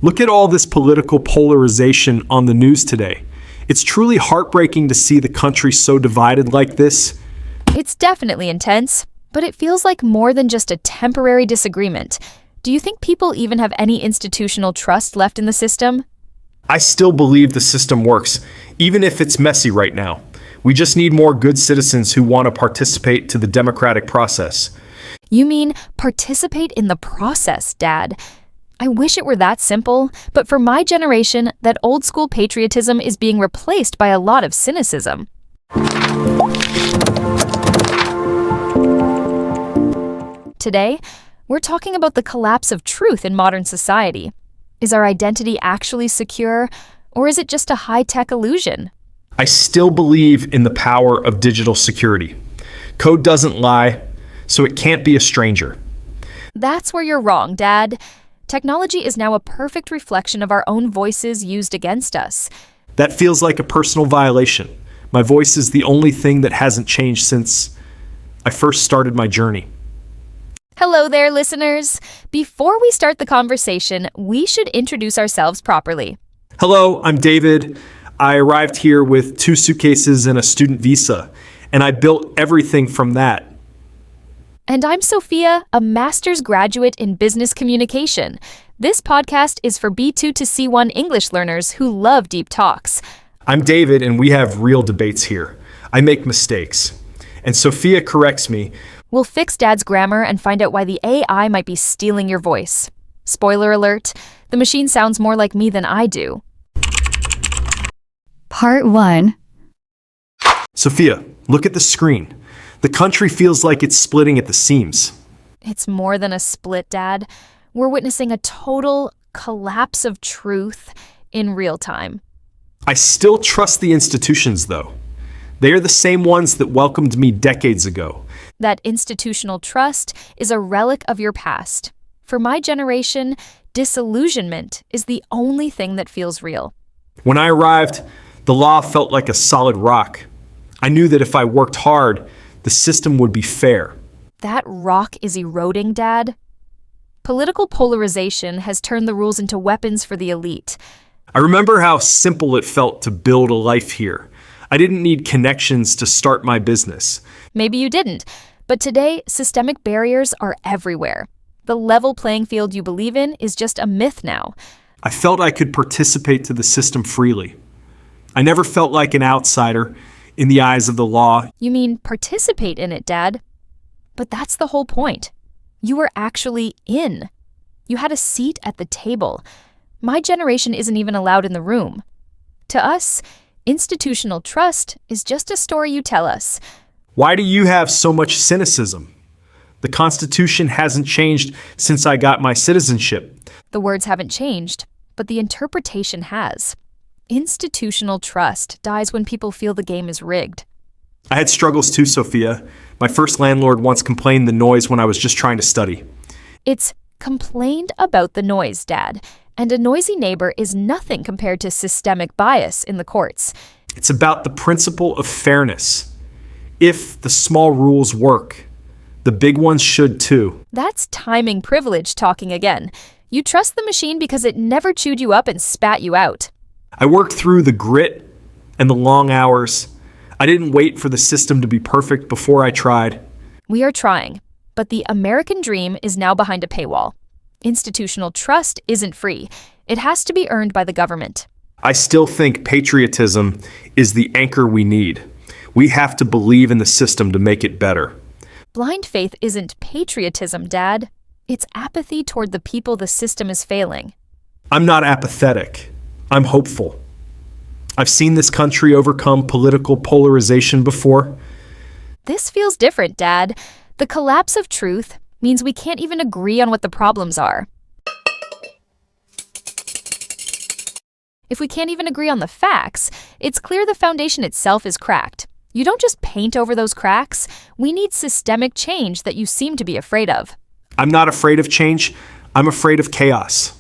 Look at all this political polarization on the news today. It's truly heartbreaking to see the country so divided like this. It's definitely intense, but it feels like more than just a temporary disagreement. Do you think people even have any institutional trust left in the system? I still believe the system works, even if it's messy right now. We just need more good citizens who want to participate to the democratic process. You mean participate in the process, Dad? I wish it were that simple, but for my generation, that old-school patriotism is being replaced by a lot of cynicism. Today, we're talking about the collapse of truth in modern society. Is our identity actually secure, or is it just a high-tech illusion? I still believe in the power of digital security. Code doesn't lie, so it can't be a stranger. That's where you're wrong, Dad. Technology is now a perfect reflection of our own voices used against us. That feels like a personal violation. My voice is the only thing that hasn't changed since I first started my journey. Hello there, listeners. Before we start the conversation, we should introduce ourselves properly. Hello, I'm David. I arrived here with 2 suitcases and a student visa, and I built everything from that. And I'm Sophia, a master's graduate in business communication. This podcast is for B2 to C1 English learners who love deep talks. I'm David, and we have real debates here. I make mistakes, and Sophia corrects me. We'll fix Dad's grammar and find out why the AI might be stealing your voice. Spoiler alert, the machine sounds more like me than I do. Part 1. Sophia, look at the screen. The country feels like it's splitting at the seams. It's more than a split, Dad. We're witnessing a total collapse of truth in real time. I still trust the institutions, though. They are the same ones that welcomed me decades ago. That institutional trust is a relic of your past. For my generation, disillusionment is the only thing that feels real. When I arrived, the law felt like a solid rock. I knew that if I worked hard, the system would be fair. That rock is eroding, Dad. Political polarization has turned the rules into weapons for the elite. I remember how simple it felt to build a life here. I didn't need connections to start my business. Maybe you didn't, but today, systemic barriers are everywhere. The level playing field you believe in is just a myth now. I felt I could participate to the system freely. I never felt like an outsider in the eyes of the law. You mean participate in it, Dad? But that's the whole point. You were actually in. You had a seat at the table. My generation isn't even allowed in the room. To us, institutional trust is just a story you tell us. Why do you have so much cynicism? The Constitution hasn't changed since I got my citizenship. The words haven't changed, but the interpretation has. Institutional trust dies when people feel the game is rigged. I had struggles too, Sophia. My first landlord once complained the noise when I was just trying to study. It's complained about the noise, Dad, and a noisy neighbor is nothing compared to systemic bias in the courts. It's about the principle of fairness. If the small rules work, the big ones should too. That's timing privilege talking again. You trust the machine because it never chewed you up and spat you out. I worked through the grit and the long hours. I didn't wait for the system to be perfect before I tried. We are trying, but the American dream is now behind a paywall. Institutional trust isn't free. It has to be earned by the government. I still think patriotism is the anchor we need. We have to believe in the system to make it better. Blind faith isn't patriotism, Dad. It's apathy toward the people the system is failing. I'm not apathetic. I'm hopeful. I've seen this country overcome political polarization before. This feels different, Dad. The collapse of truth means we can't even agree on what the problems are. If we can't even agree on the facts, it's clear the foundation itself is cracked. You don't just paint over those cracks. We need systemic change that you seem to be afraid of. I'm not afraid of change. I'm afraid of chaos.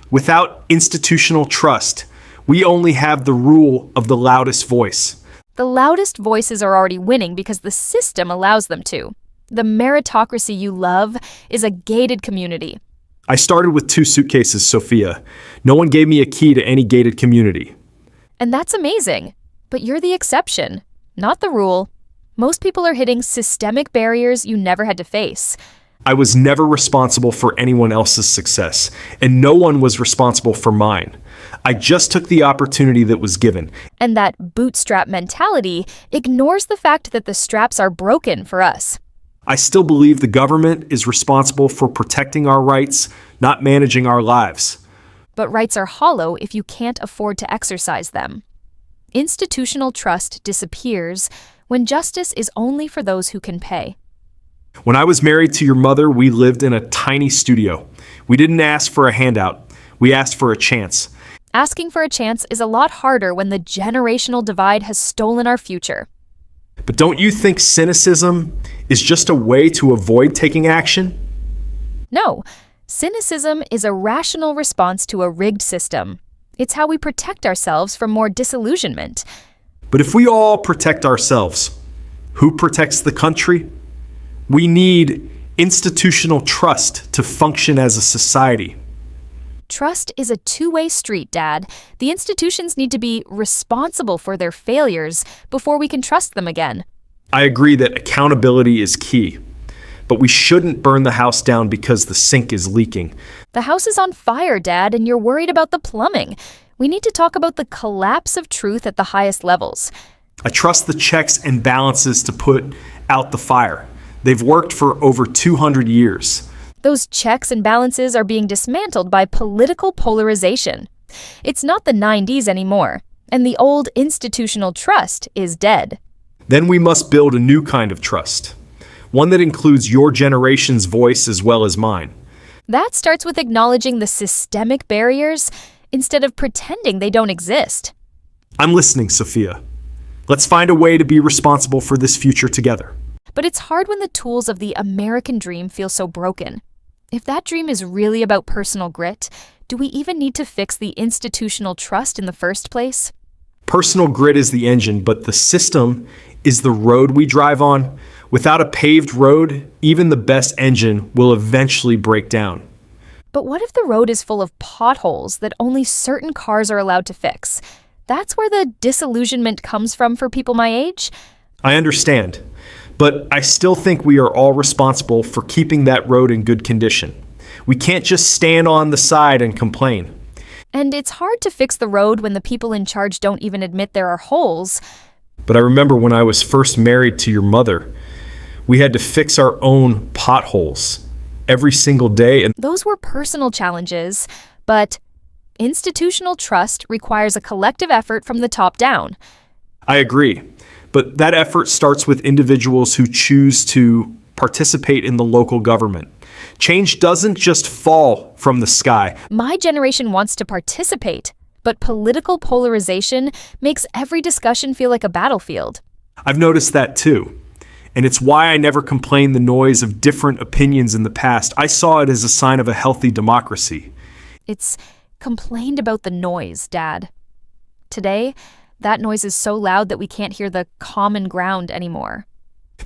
Without institutional trust, we only have the rule of the loudest voice. The loudest voices are already winning because the system allows them to. The meritocracy you love is a gated community. I started with 2 suitcases, Sophia. No one gave me a key to any gated community. And that's amazing. But you're the exception, not the rule. Most people are hitting systemic barriers you never had to face. I was never responsible for anyone else's success, and no one was responsible for mine. I just took the opportunity that was given. And that bootstrap mentality ignores the fact that the straps are broken for us. I still believe the government is responsible for protecting our rights, not managing our lives. But rights are hollow if you can't afford to exercise them. Institutional trust disappears when justice is only for those who can pay. When I was married to your mother, we lived in a tiny studio. We didn't ask for a handout. We asked for a chance. Asking for a chance is a lot harder when the generational divide has stolen our future. But don't you think cynicism is just a way to avoid taking action? No, cynicism is a rational response to a rigged system. It's how we protect ourselves from more disillusionment. But if we all protect ourselves, who protects the country? We need institutional trust to function as a society. Trust is a two-way street, Dad. The institutions need to be responsible for their failures before we can trust them again. I agree that accountability is key, but we shouldn't burn the house down because the sink is leaking. The house is on fire, Dad, and you're worried about the plumbing. We need to talk about the collapse of truth at the highest levels. I trust the checks and balances to put out the fire. They've worked for over 200 years. Those checks and balances are being dismantled by political polarization. It's not the 90s anymore, and the old institutional trust is dead. Then we must build a new kind of trust, one that includes your generation's voice as well as mine. That starts with acknowledging the systemic barriers instead of pretending they don't exist. I'm listening, Sophia. Let's find a way to be responsible for this future together. But it's hard when the tools of the American dream feel so broken. If that dream is really about personal grit, do we even need to fix the institutional trust in the first place? Personal grit is the engine, but the system is the road we drive on. Without a paved road, even the best engine will eventually break down. But what if the road is full of potholes that only certain cars are allowed to fix? That's where the disillusionment comes from for people my age. I understand, but I still think we are all responsible for keeping that road in good condition. We can't just stand on the side and complain. And it's hard to fix the road when the people in charge don't even admit there are holes. But I remember when I was first married to your mother, we had to fix our own potholes every single day. And Those were personal challenges, but institutional trust requires a collective effort from the top down. I agree, but that effort starts with individuals who choose to participate in the local government. Change doesn't just fall from the sky. My generation wants to participate, but political polarization makes every discussion feel like a battlefield. I've noticed that too. And it's why I never complained the noise of different opinions in the past. I saw it as a sign of a healthy democracy. It's complained about the noise, Dad. Today, that noise is so loud that we can't hear the common ground anymore.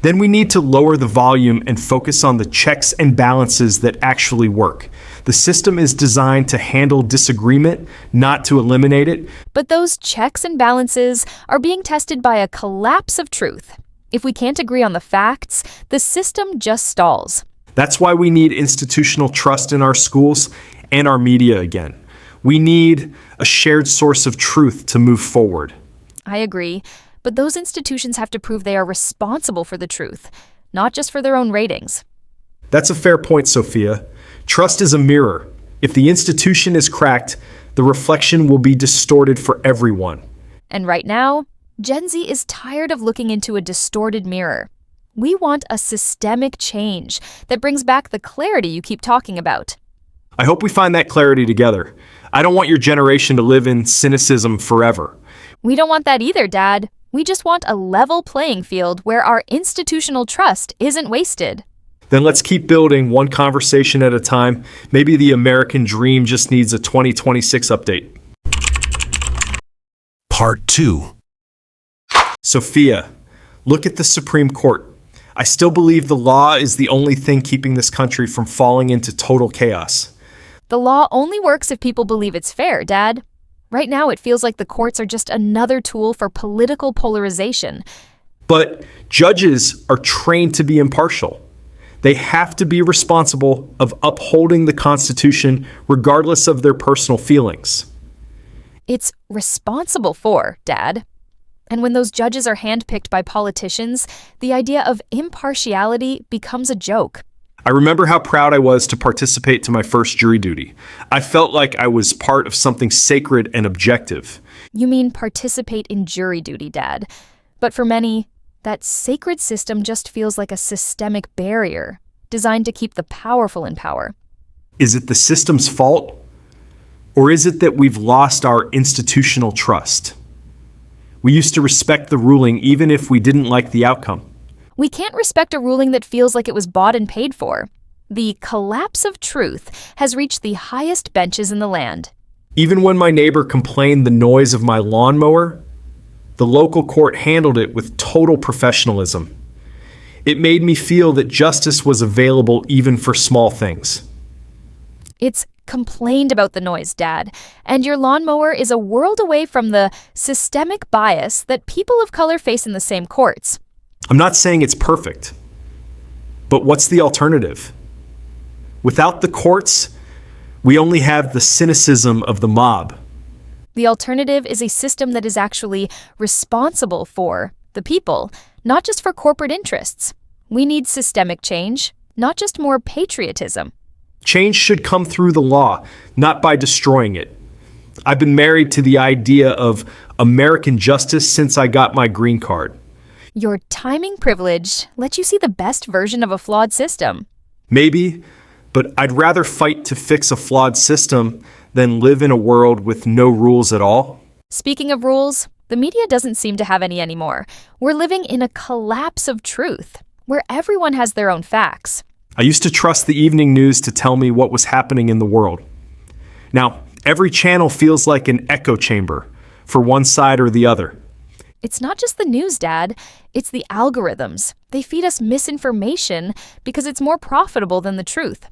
Then we need to lower the volume and focus on the checks and balances that actually work. The system is designed to handle disagreement, not to eliminate it. But those checks and balances are being tested by a collapse of truth. If we can't agree on the facts, the system just stalls. That's why we need institutional trust in our schools and our media again. We need a shared source of truth to move forward. I agree, but those institutions have to prove they are responsible for the truth, not just for their own ratings. That's a fair point, Sophia. Trust is a mirror. If the institution is cracked, the reflection will be distorted for everyone. And right now, Gen Z is tired of looking into a distorted mirror. We want a systemic change that brings back the clarity you keep talking about. I hope we find that clarity together. I don't want your generation to live in cynicism forever. We don't want that either, Dad. We just want a level playing field where our institutional trust isn't wasted. Then let's keep building one conversation at a time. Maybe the American dream just needs a 2026 update. Part 2. Sophia, look at the Supreme Court. I still believe the law is the only thing keeping this country from falling into total chaos. The law only works if people believe it's fair, Dad. Right now, it feels like the courts are just another tool for political polarization. But judges are trained to be impartial. They have to be responsible of upholding the Constitution regardless of their personal feelings. It's responsible for, Dad. And when those judges are handpicked by politicians, the idea of impartiality becomes a joke. I remember how proud I was to participate to my first jury duty. I felt like I was part of something sacred and objective. You mean participate in jury duty, Dad. But for many, that sacred system just feels like a systemic barrier designed to keep the powerful in power. Is it the system's fault? Or is it that we've lost our institutional trust? We used to respect the ruling even if we didn't like the outcome. We can't respect a ruling that feels like it was bought and paid for. The collapse of truth has reached the highest benches in the land. Even when my neighbor complained the noise of my lawnmower, the local court handled it with total professionalism. It made me feel that justice was available even for small things. It's complained about the noise, Dad, and your lawnmower is a world away from the systemic bias that people of color face in the same courts. I'm not saying it's perfect, but what's the alternative? Without the courts, we only have the cynicism of the mob. The alternative is a system that is actually responsible for the people, not just for corporate interests. We need systemic change, not just more patriotism. Change should come through the law, not by destroying it. I've been married to the idea of American justice since I got my green card. Your timing privilege lets you see the best version of a flawed system. Maybe, but I'd rather fight to fix a flawed system than live in a world with no rules at all. Speaking of rules, the media doesn't seem to have any anymore. We're living in a collapse of truth, where everyone has their own facts. I used to trust the evening news to tell me what was happening in the world. Now, every channel feels like an echo chamber for one side or the other. It's not just the news, Dad. It's the algorithms. They feed us misinformation because it's more profitable than the truth.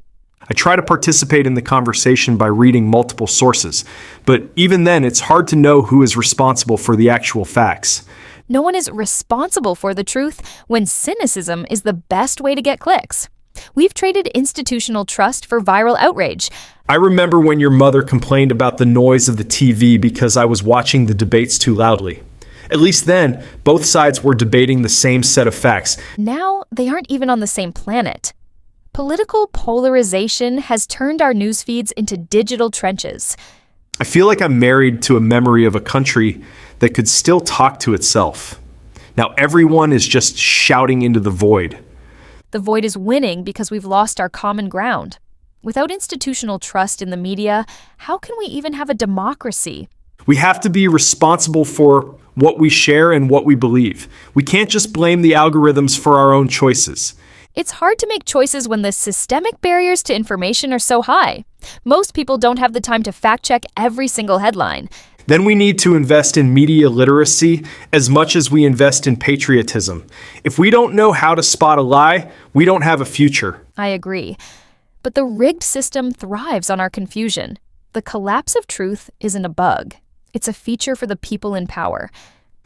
I try to participate in the conversation by reading multiple sources, but even then, it's hard to know who is responsible for the actual facts. No one is responsible for the truth when cynicism is the best way to get clicks. We've traded institutional trust for viral outrage. I remember when your mother complained about the noise of the TV because I was watching the debates too loudly. At least then, both sides were debating the same set of facts. Now, they aren't even on the same planet. Political polarization has turned our news feeds into digital trenches. I feel like I'm married to a memory of a country that could still talk to itself. Now everyone is just shouting into the void. The void is winning because we've lost our common ground. Without institutional trust in the media, how can we even have a democracy? We have to be responsible for what we share and what we believe. We can't just blame the algorithms for our own choices. It's hard to make choices when the systemic barriers to information are so high. Most people don't have the time to fact-check every single headline. Then we need to invest in media literacy as much as we invest in patriotism. If we don't know how to spot a lie, we don't have a future. I agree. But the rigged system thrives on our confusion. The collapse of truth isn't a bug. It's a feature for the people in power.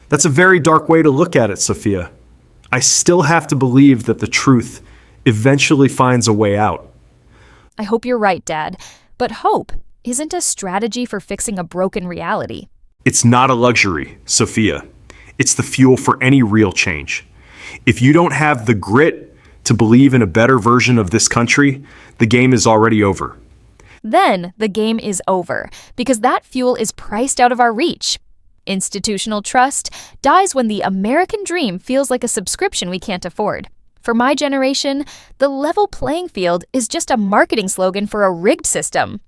That's a very dark way to look at it, Sophia. I still have to believe that the truth eventually finds a way out. I hope you're right, Dad. But hope isn't a strategy for fixing a broken reality. It's not a luxury, Sophia. It's the fuel for any real change. If you don't have the grit to believe in a better version of this country, the game is already over. Then the game is over, because that fuel is priced out of our reach. Institutional trust dies when the American dream feels like a subscription we can't afford. For my generation, the level playing field is just a marketing slogan for a rigged system.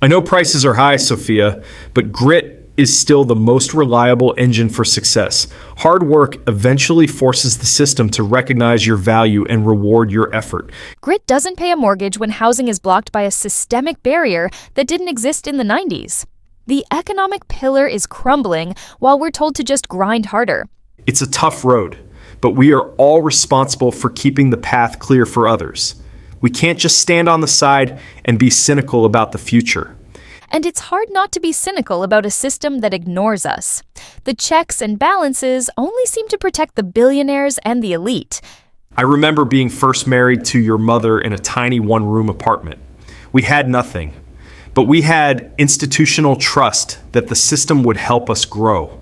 I know prices are high, Sophia, but grit is still the most reliable engine for success. Hard work eventually forces the system to recognize your value and reward your effort. Grit doesn't pay a mortgage when housing is blocked by a systemic barrier that didn't exist in the 90s. The economic pillar is crumbling while we're told to just grind harder. It's a tough road, but we are all responsible for keeping the path clear for others. We can't just stand on the side and be cynical about the future. And it's hard not to be cynical about a system that ignores us. The checks and balances only seem to protect the billionaires and the elite. I remember being first married to your mother in a tiny one-room apartment. We had nothing, but we had institutional trust that the system would help us grow.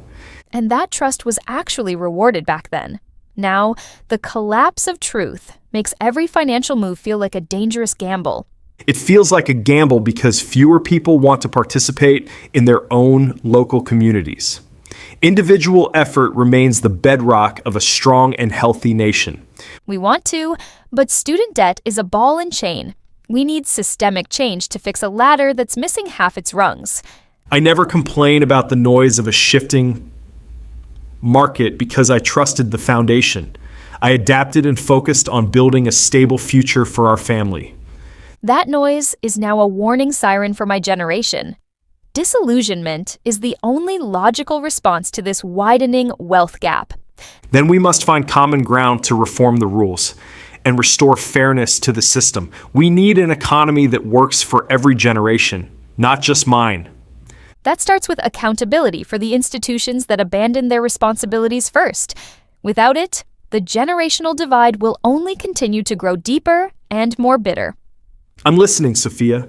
And that trust was actually rewarded back then. Now, the collapse of truth makes every financial move feel like a dangerous gamble. It feels like a gamble because fewer people want to participate in their own local communities. Individual effort remains the bedrock of a strong and healthy nation. We want to, but student debt is a ball and chain. We need systemic change to fix a ladder that's missing half its rungs. I never complain about the noise of a shifting market because I trusted the foundation. I adapted and focused on building a stable future for our family. That noise is now a warning siren for my generation. Disillusionment is the only logical response to this widening wealth gap. Then we must find common ground to reform the rules and restore fairness to the system. We need an economy that works for every generation, not just mine. That starts with accountability for the institutions that abandon their responsibilities first. Without it, the generational divide will only continue to grow deeper and more bitter. I'm listening, Sophia,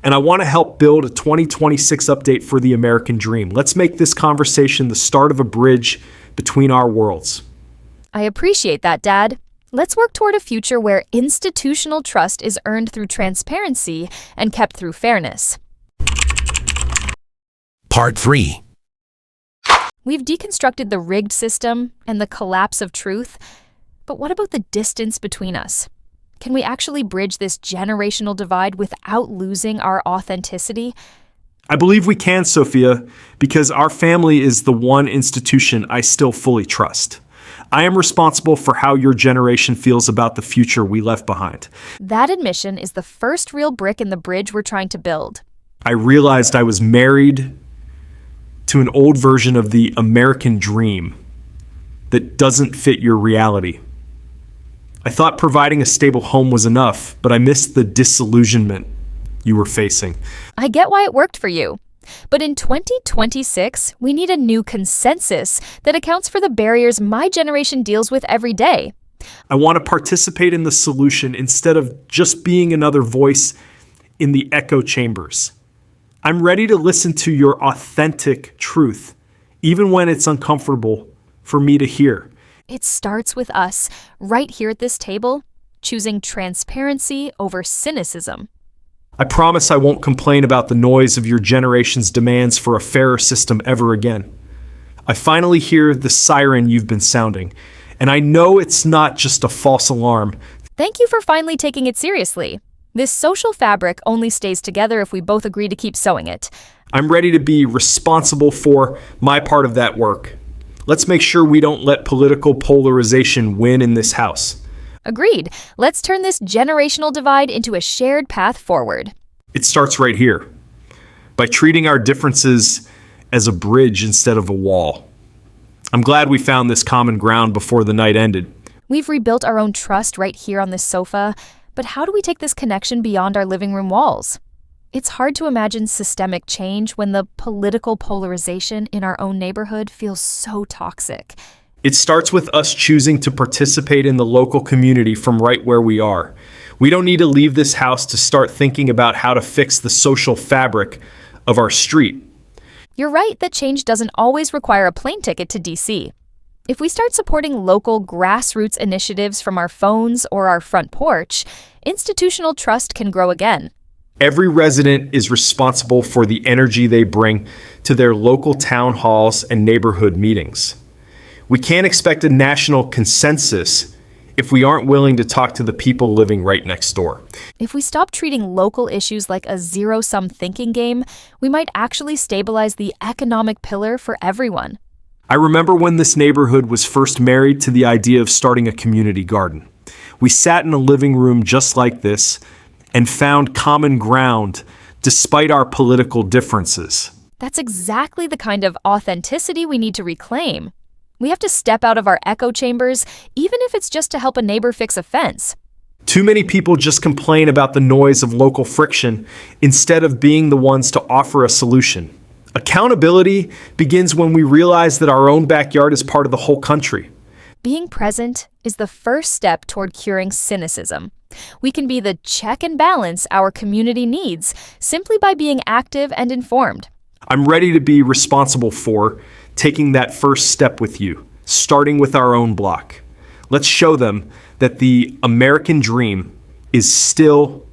and I want to help build a 2026 update for the American dream. Let's make this conversation the start of a bridge between our worlds. I appreciate that, Dad. Let's work toward a future where institutional trust is earned through transparency and kept through fairness. Part 3. We've deconstructed the rigged system and the collapse of truth, but what about the distance between us? Can we actually bridge this generational divide without losing our authenticity? I believe we can, Sophia, because our family is the one institution I still fully trust. I am responsible for how your generation feels about the future we left behind. That admission is the first real brick in the bridge we're trying to build. I realized I was married to an old version of the American dream that doesn't fit your reality. I thought providing a stable home was enough, but I missed the disillusionment you were facing. I get why it worked for you. But in 2026, we need a new consensus that accounts for the barriers my generation deals with every day. I want to participate in the solution instead of just being another voice in the echo chambers. I'm ready to listen to your authentic truth, even when it's uncomfortable for me to hear. It starts with us, right here at this table, choosing transparency over cynicism. I promise I won't complain about the noise of your generation's demands for a fairer system ever again. I finally hear the siren you've been sounding, and I know it's not just a false alarm. Thank you for finally taking it seriously. This social fabric only stays together if we both agree to keep sewing it. I'm ready to be responsible for my part of that work. Let's make sure we don't let political polarization win in this house. Agreed. Let's turn this generational divide into a shared path forward. It starts right here, by treating our differences as a bridge instead of a wall. I'm glad we found this common ground before the night ended. We've rebuilt our own trust right here on this sofa, but how do we take this connection beyond our living room walls? It's hard to imagine systemic change when the political polarization in our own neighborhood feels so toxic. It starts with us choosing to participate in the local community from right where we are. We don't need to leave this house to start thinking about how to fix the social fabric of our street. You're right that change doesn't always require a plane ticket to DC. If we start supporting local grassroots initiatives from our phones or our front porch, institutional trust can grow again. Every resident is responsible for the energy they bring to their local town halls and neighborhood meetings. We can't expect a national consensus if we aren't willing to talk to the people living right next door. If we stop treating local issues like a zero-sum thinking game, we might actually stabilize the economic pillar for everyone. I remember when this neighborhood was first married to the idea of starting a community garden. We sat in a living room just like this and found common ground despite our political differences. That's exactly the kind of authenticity we need to reclaim. We have to step out of our echo chambers, even if it's just to help a neighbor fix a fence. Too many people just complain about the noise of local friction instead of being the ones to offer a solution. Accountability begins when we realize that our own backyard is part of the whole country. Being present is the first step toward curing cynicism. We can be the check and balance our community needs simply by being active and informed. I'm ready to be responsible for taking that first step with you, starting with our own block. Let's show them that the American dream is still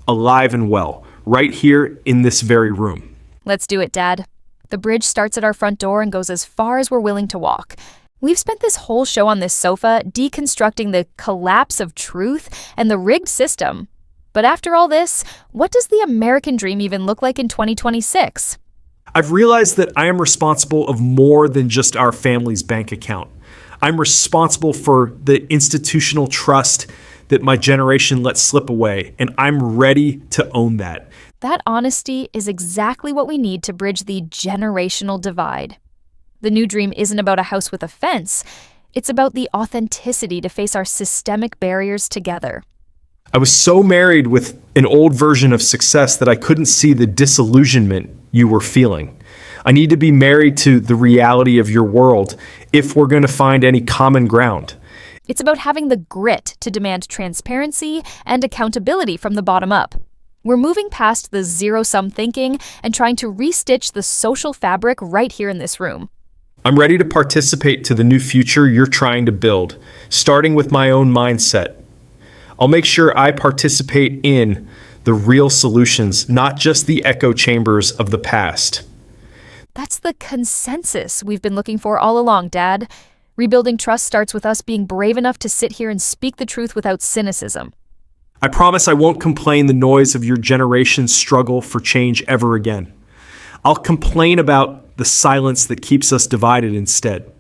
alive and well, right here in this very room. Let's do it, Dad. The bridge starts at our front door and goes as far as we're willing to walk. We've spent this whole show on this sofa deconstructing the collapse of truth and the rigged system. But after all this, what does the American dream even look like in 2026? I've realized that I am responsible of more than just our family's bank account. I'm responsible for the institutional trust that my generation let slip away, and I'm ready to own that. That honesty is exactly what we need to bridge the generational divide. The new dream isn't about a house with a fence. It's about the authenticity to face our systemic barriers together. I was so married with an old version of success that I couldn't see the disillusionment you were feeling. I need to be married to the reality of your world if we're going to find any common ground. It's about having the grit to demand transparency and accountability from the bottom up. We're moving past the zero-sum thinking and trying to restitch the social fabric right here in this room. I'm ready to participate to the new future you're trying to build, starting with my own mindset. I'll make sure I participate in the real solutions, not just the echo chambers of the past. That's the consensus we've been looking for all along, Dad. Rebuilding trust starts with us being brave enough to sit here and speak the truth without cynicism. I promise I won't complain the noise of your generation's struggle for change ever again. I'll complain about the silence that keeps us divided instead.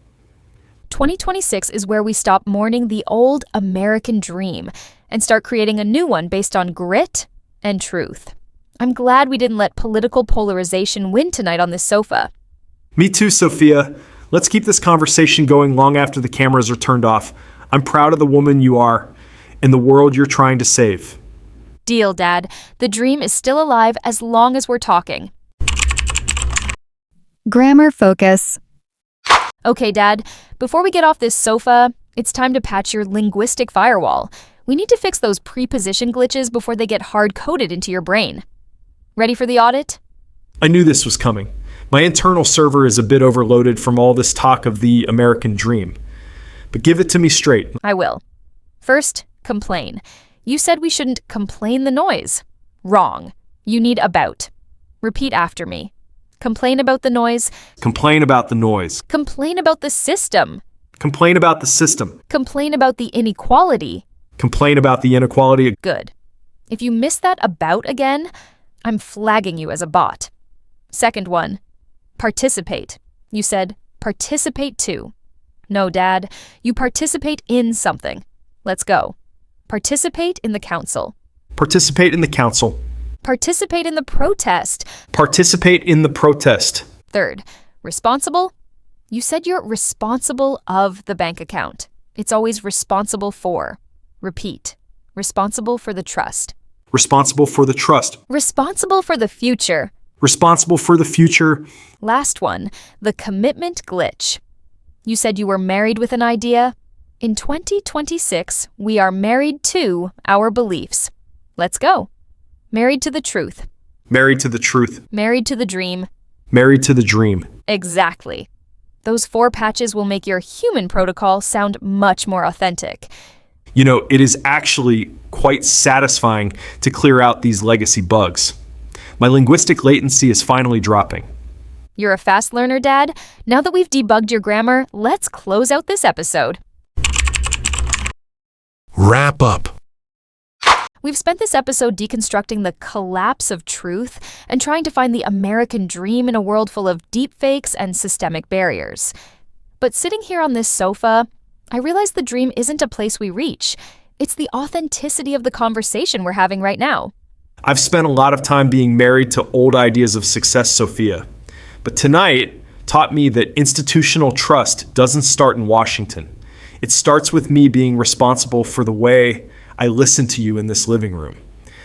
2026 is where we stop mourning the old American dream and start creating a new one based on grit and truth. I'm glad we didn't let political polarization win tonight on this sofa. Me too, Sophia. Let's keep this conversation going long after the cameras are turned off. I'm proud of the woman you are and the world you're trying to save. Deal, Dad. The dream is still alive as long as we're talking. Grammar focus. Okay, Dad, before we get off this sofa, it's time to patch your linguistic firewall. We need to fix those preposition glitches before they get hard-coded into your brain. Ready for the audit? I knew this was coming. My internal server is a bit overloaded from all this talk of the American dream. But give it to me straight. I will. First, complain. You said we shouldn't complain the noise. Wrong. You need about. Repeat after me. Complain about the noise. Complain about the noise. Complain about the system. Complain about the system. Complain about the inequality. Complain about the inequality. Good. If you miss that about again, I'm flagging you as a bot. Second one, participate. You said participate to. No, Dad, you participate in something. Let's go. Participate in the council. Participate in the council. Participate in the protest. Participate in the protest. Third, responsible. You said you're responsible of the bank account. It's always responsible for. Repeat. Responsible for the trust. Responsible for the trust. Responsible for the future. Responsible for the future. Last one, the commitment glitch. You said you were married with an idea. In 2026, we are married to our beliefs. Let's go. Married to the truth. Married to the truth. Married to the dream. Married to the dream. Exactly. Those 4 patches will make your human protocol sound much more authentic. You know, it is actually quite satisfying to clear out these legacy bugs. My linguistic latency is finally dropping. You're a fast learner, Dad. Now that we've debugged your grammar, let's close out this episode. Wrap up. We've spent this episode deconstructing the collapse of truth and trying to find the American dream in a world full of deepfakes and systemic barriers. But sitting here on this sofa, I realize the dream isn't a place we reach. It's the authenticity of the conversation we're having right now. I've spent a lot of time being married to old ideas of success, Sophia. But tonight taught me that institutional trust doesn't start in Washington. It starts with me being responsible for the way I listen to you in this living room.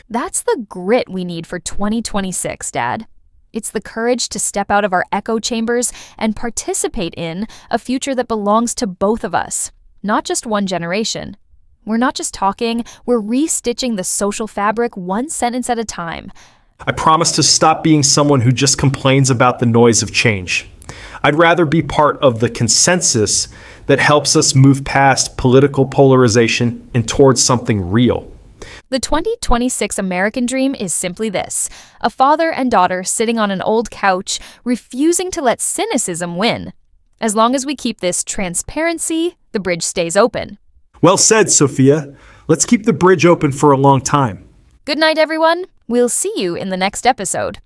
That's the grit we need for 2026, Dad. It's the courage to step out of our echo chambers and participate in a future that belongs to both of us, not just one generation. We're not just talking, we're restitching the social fabric one sentence at a time. I promise to stop being someone who just complains about the noise of change. I'd rather be part of the consensus that helps us move past political polarization and towards something real. The 2026 American dream is simply this: a father and daughter sitting on an old couch, refusing to let cynicism win. As long as we keep this transparency, the bridge stays open. Well said, Sophia. Let's keep the bridge open for a long time. Good night, everyone. We'll see you in the next episode.